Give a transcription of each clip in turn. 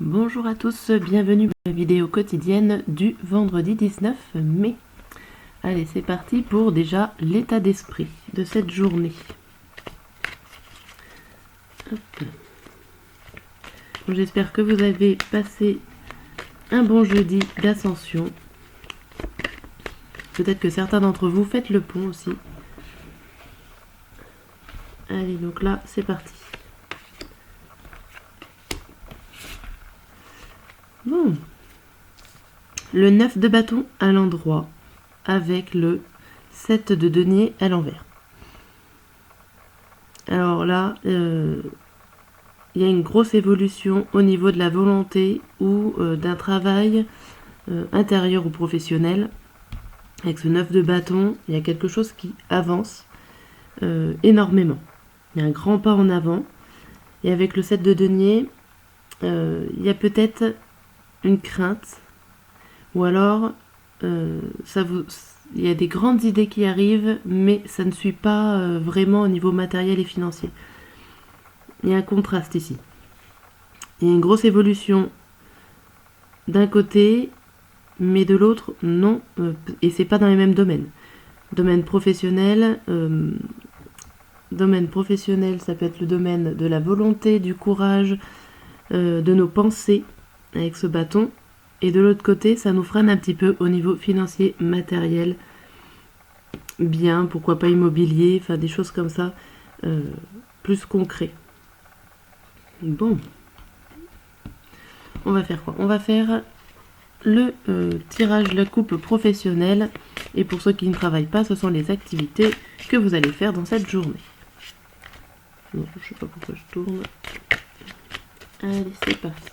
Bonjour à tous, bienvenue pour la vidéo quotidienne du vendredi 19 mai. Allez, c'est parti pour déjà l'état d'esprit de cette journée. J'espère que vous avez passé un bon jeudi d'Ascension. Peut-être que certains d'entre vous faites le pont aussi. Allez, donc là, c'est parti. Bon. Le 9 de bâton à l'endroit avec le 7 de denier à l'envers. Alors là, il y a une grosse évolution au niveau de la volonté ou d'un travail intérieur ou professionnel. Avec ce 9 de bâton, il y a quelque chose qui avance énormément. Il y a un grand pas en avant. Et avec le 7 de denier, il y a peut-être une crainte. Ou alors, il y a des grandes idées qui arrivent, mais ça ne suit pas vraiment au niveau matériel et financier. Il y a un contraste ici. Il y a une grosse évolution d'un côté, mais de l'autre, non. Et c'est pas dans les mêmes domaines. Domaine professionnel, ça peut être le domaine de la volonté, du courage, de nos pensées avec ce bâton. Et de l'autre côté, ça nous freine un petit peu au niveau financier, matériel, bien, pourquoi pas immobilier, enfin des choses comme ça, plus concret. Bon. On va faire quoi? On va faire le tirage de la coupe professionnelle. Et pour ceux qui ne travaillent pas, ce sont les activités que vous allez faire dans cette journée. Bon, je sais pas pourquoi je tourne. Allez, c'est parti.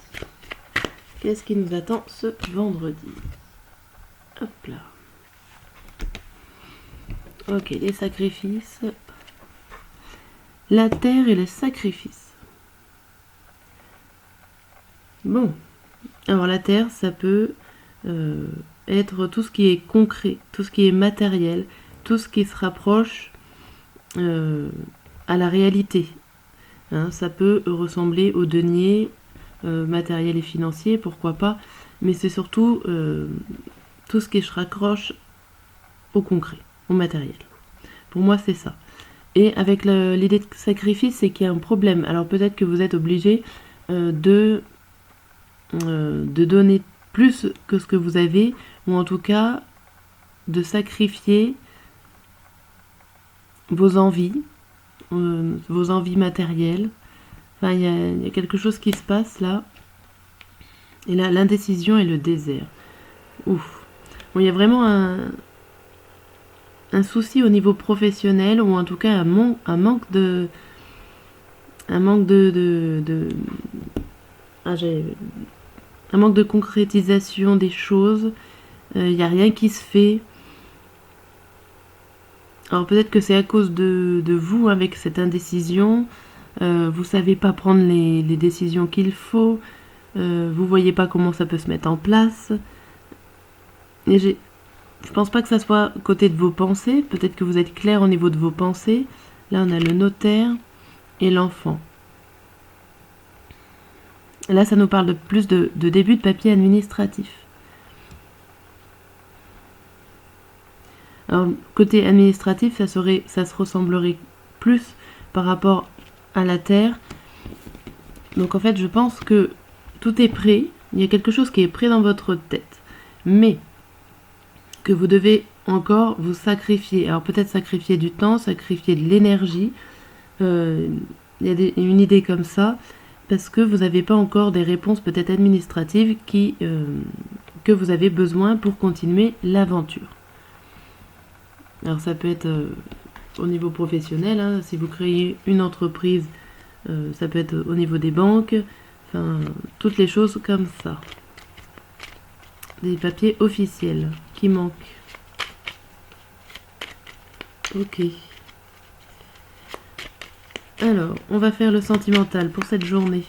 Qu'est-ce qui nous attend ce vendredi? Hop là. Ok, les sacrifices. La terre et les sacrifices. Bon. Alors la terre, ça peut être tout ce qui est concret, tout ce qui est matériel, tout ce qui se rapproche à la réalité. Hein, ça peut ressembler au denier matériel et financier, pourquoi pas, mais c'est surtout tout ce qui se raccroche au concret, au matériel. Pour moi, c'est ça. Et avec l'idée de sacrifice, c'est qu'il y a un problème. Alors peut-être que vous êtes obligé de donner plus que ce que vous avez, ou en tout cas de sacrifier vos envies matérielles. Enfin, il y a quelque chose qui se passe là. Et là, l'indécision et le désert. Ouf. Bon, il y a vraiment un souci au niveau professionnel, ou en tout cas un manque de concrétisation des choses. Il n'y a rien qui se fait. Alors peut-être que c'est à cause de vous avec cette indécision. Vous savez pas prendre les décisions qu'il faut. Vous voyez pas comment ça peut se mettre en place. Et je pense pas que ça soit côté de vos pensées. Peut-être que vous êtes clair au niveau de vos pensées. Là, on a le notaire et l'enfant. Là, ça nous parle de plus de début de papier administratif. Alors, côté administratif, ça se ressemblerait plus par rapport à la terre. Donc en fait, je pense que tout est prêt. Il y a quelque chose qui est prêt dans votre tête. Mais que vous devez encore vous sacrifier. Alors peut-être sacrifier du temps, sacrifier de l'énergie. Il y a une idée comme ça. Parce que vous n'avez pas encore des réponses peut-être administratives que vous avez besoin pour continuer l'aventure. Alors ça peut être au niveau professionnel, hein, si vous créez une entreprise, ça peut être au niveau des banques, enfin toutes les choses comme ça. Des papiers officiels qui manquent. Ok. Alors, on va faire le sentimental pour cette journée.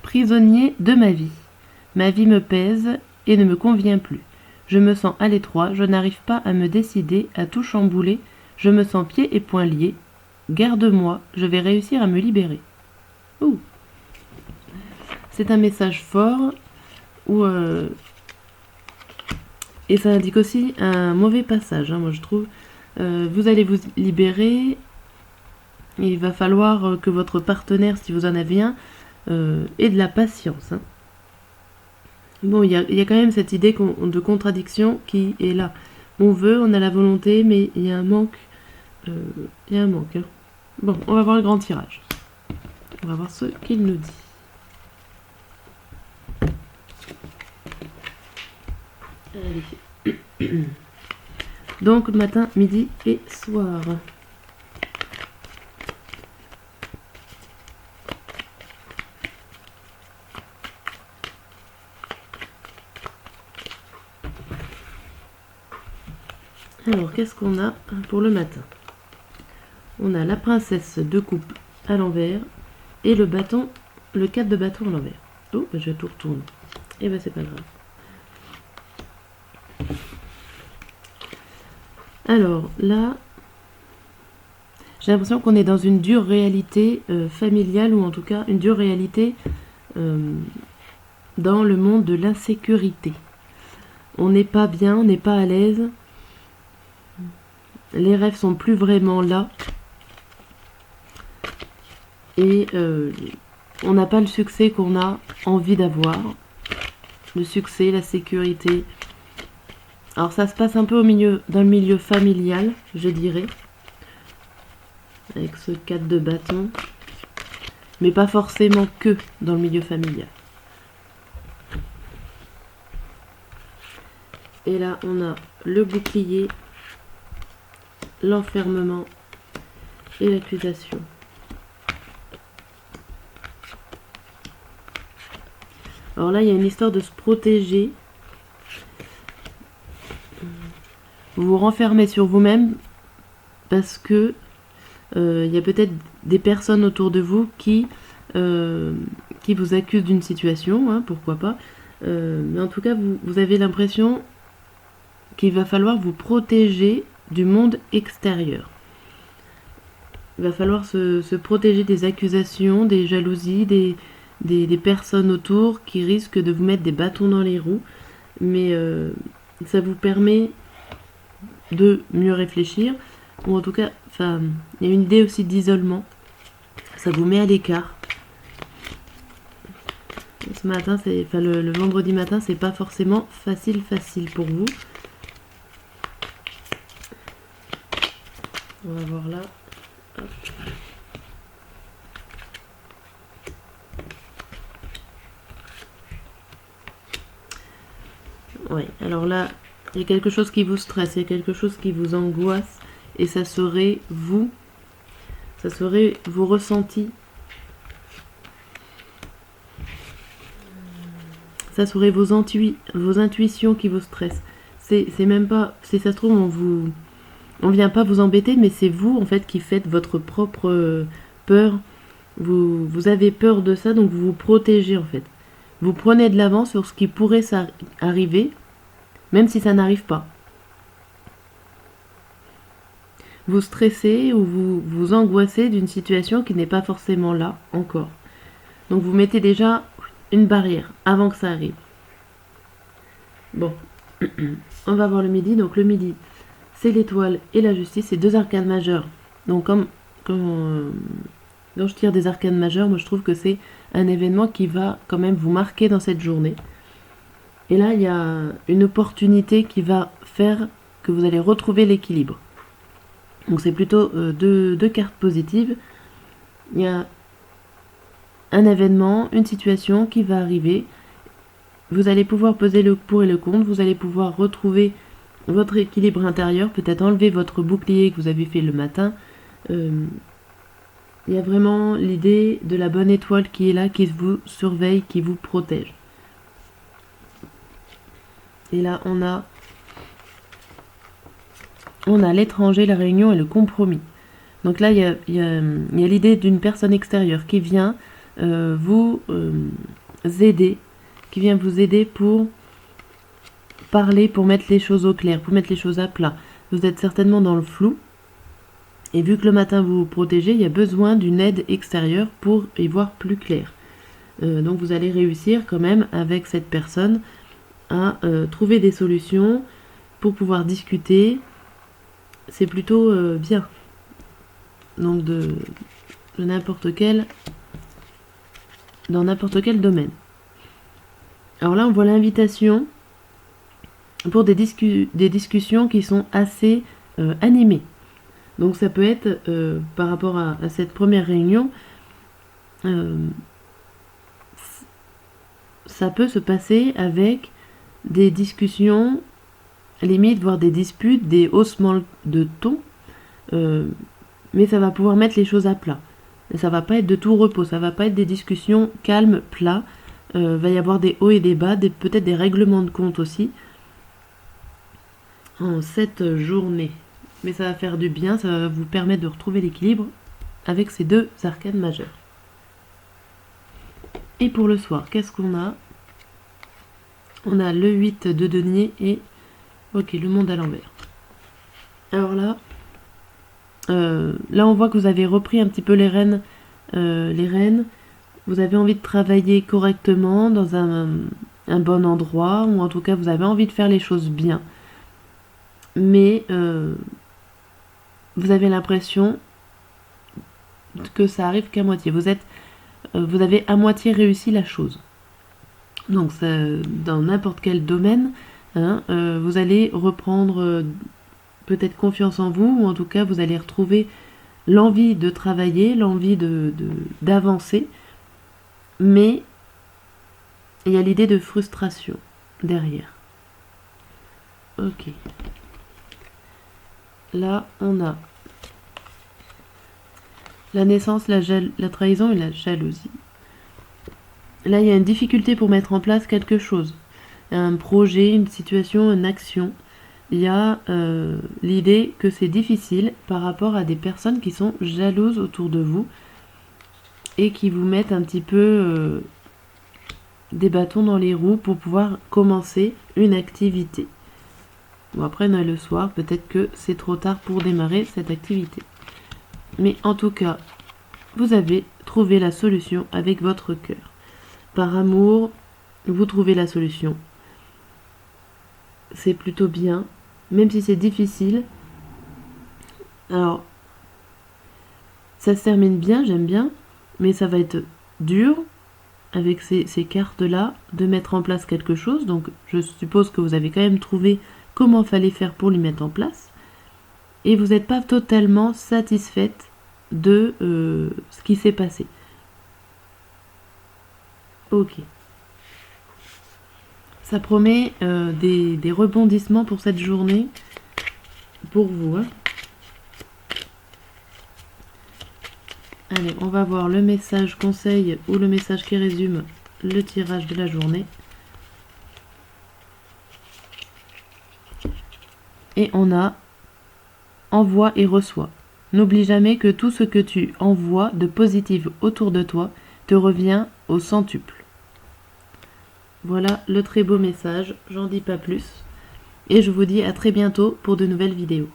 Prisonnier de ma vie. Ma vie me pèse et ne me convient plus. Je me sens à l'étroit, je n'arrive pas à me décider, à tout chambouler. Je me sens pieds et poings liés. garde-moi, je vais réussir à me libérer. Ouh. C'est un message fort où, et ça indique aussi un mauvais passage, hein, moi je trouve. Vous allez vous libérer. Il va falloir que votre partenaire, si vous en avez un, ait de la patience. Hein. Bon, il y a quand même cette idée de contradiction qui est là. On veut, on a la volonté, mais il y a un manque. Il y a un manque. Hein. Bon, on va voir le grand tirage. On va voir ce qu'il nous dit. Allez. Donc, matin, midi et soir. Alors, qu'est-ce qu'on a pour le matin? On a la princesse de coupe à l'envers et le bâton, le 4 de bâton à l'envers. Oh, je vais tout retourner. Et ben c'est pas grave. Alors là, j'ai l'impression qu'on est dans une dure réalité familiale, ou en tout cas une dure réalité dans le monde de l'insécurité. On n'est pas bien, on n'est pas à l'aise. Les rêves sont plus vraiment là. Et on n'a pas le succès qu'on a envie d'avoir. Le succès, la sécurité. Alors ça se passe un peu dans le milieu familial, je dirais. Avec ce 4 de bâton. Mais pas forcément que dans le milieu familial. Et là, on a le bouclier, l'enfermement et l'accusation. Alors là, il y a une histoire de se protéger. Vous vous renfermez sur vous-même parce que il y a peut-être des personnes autour de vous qui vous accusent d'une situation, hein, pourquoi pas. Mais en tout cas, vous avez l'impression qu'il va falloir vous protéger du monde extérieur. Il va falloir se protéger des accusations, des jalousies, des personnes autour qui risquent de vous mettre des bâtons dans les roues. Mais ça vous permet de mieux réfléchir. Ou en tout cas, il y a une idée aussi d'isolement. Ça vous met à l'écart. Ce matin, le vendredi matin, c'est pas forcément facile pour vous. On va voir là. Hop. Ouais, alors là, il y a quelque chose qui vous stresse, il y a quelque chose qui vous angoisse, et ça serait vos ressentis. Ça serait vos intuitions qui vous stressent. C'est même pas, si ça se trouve, on vient pas vous embêter, mais c'est vous en fait qui faites votre propre peur. Vous avez peur de ça, donc vous vous protégez en fait. Vous prenez de l'avance sur ce qui pourrait arriver, même si ça n'arrive pas. Vous stressez ou vous angoissez d'une situation qui n'est pas forcément là encore. Donc vous mettez déjà une barrière avant que ça arrive. Bon, on va voir le midi. Donc le midi, c'est l'étoile et la justice, c'est deux arcanes majeures. Donc quand je tire des arcanes majeures, moi je trouve que c'est un événement qui va quand même vous marquer dans cette journée. Et là, il y a une opportunité qui va faire que vous allez retrouver l'équilibre. Donc c'est plutôt deux cartes positives. Il y a un événement, une situation qui va arriver. Vous allez pouvoir peser le pour et le contre. Vous allez pouvoir retrouver votre équilibre intérieur. Peut-être enlever votre bouclier que vous avez fait le matin. Il y a vraiment l'idée de la bonne étoile qui est là, qui vous surveille, qui vous protège. Et là, on a l'étranger, la réunion et le compromis. Donc là, il y a l'idée d'une personne extérieure qui vient vous aider, pour parler, pour mettre les choses au clair, pour mettre les choses à plat. Vous êtes certainement dans le flou. Et vu que le matin vous vous protégez, il y a besoin d'une aide extérieure pour y voir plus clair. Donc vous allez réussir quand même avec cette personne à trouver des solutions pour pouvoir discuter. C'est plutôt bien. Donc de n'importe quel, dans n'importe quel domaine. Alors là, on voit l'invitation pour des discussions qui sont assez animées. Donc ça peut être, par rapport à cette première réunion, ça peut se passer avec des discussions, limite, voire des disputes, des haussements de ton, mais ça va pouvoir mettre les choses à plat. Et ça va pas être de tout repos, ça va pas être des discussions calmes, plats. Va y avoir des hauts et des bas, peut-être des règlements de compte aussi en cette journée. Mais ça va faire du bien, ça va vous permettre de retrouver l'équilibre avec ces deux arcanes majeures. Et pour le soir, qu'est-ce qu'on a? On a le 8 de denier et le monde à l'envers. Alors là, on voit que vous avez repris un petit peu les rênes. Vous avez envie de travailler correctement dans un bon endroit, ou en tout cas vous avez envie de faire les choses bien. Mais vous avez l'impression que ça arrive qu'à moitié. Vous avez à moitié réussi la chose. Donc dans n'importe quel domaine, vous allez reprendre peut-être confiance en vous, ou en tout cas vous allez retrouver l'envie de travailler, l'envie d'avancer. Mais il y a l'idée de frustration derrière. Ok. Là, on a la naissance, la trahison et la jalousie. Là, il y a une difficulté pour mettre en place quelque chose. Un projet, une situation, une action. Il y a l'idée que c'est difficile par rapport à des personnes qui sont jalouses autour de vous et qui vous mettent un petit peu des bâtons dans les roues pour pouvoir commencer une activité. Bon, après on a le soir, peut-être que c'est trop tard pour démarrer cette activité. Mais en tout cas, vous avez trouvé la solution avec votre cœur. Par amour, vous trouvez la solution. C'est plutôt bien, même si c'est difficile. Alors, ça se termine bien, j'aime bien, mais ça va être dur, avec ces cartes-là, de mettre en place quelque chose. Donc, je suppose que vous avez quand même trouvé comment fallait faire pour l'y mettre en place. Et vous n'êtes pas totalement satisfaite de ce qui s'est passé. Ok. Ça promet des rebondissements pour cette journée, pour vous. Allez, on va voir le message conseil ou le message qui résume le tirage de la journée. Et on a envoie et reçoit. N'oublie jamais que tout ce que tu envoies de positif autour de toi te revient au centuple. Voilà le très beau message, j'en dis pas plus. Et je vous dis à très bientôt pour de nouvelles vidéos.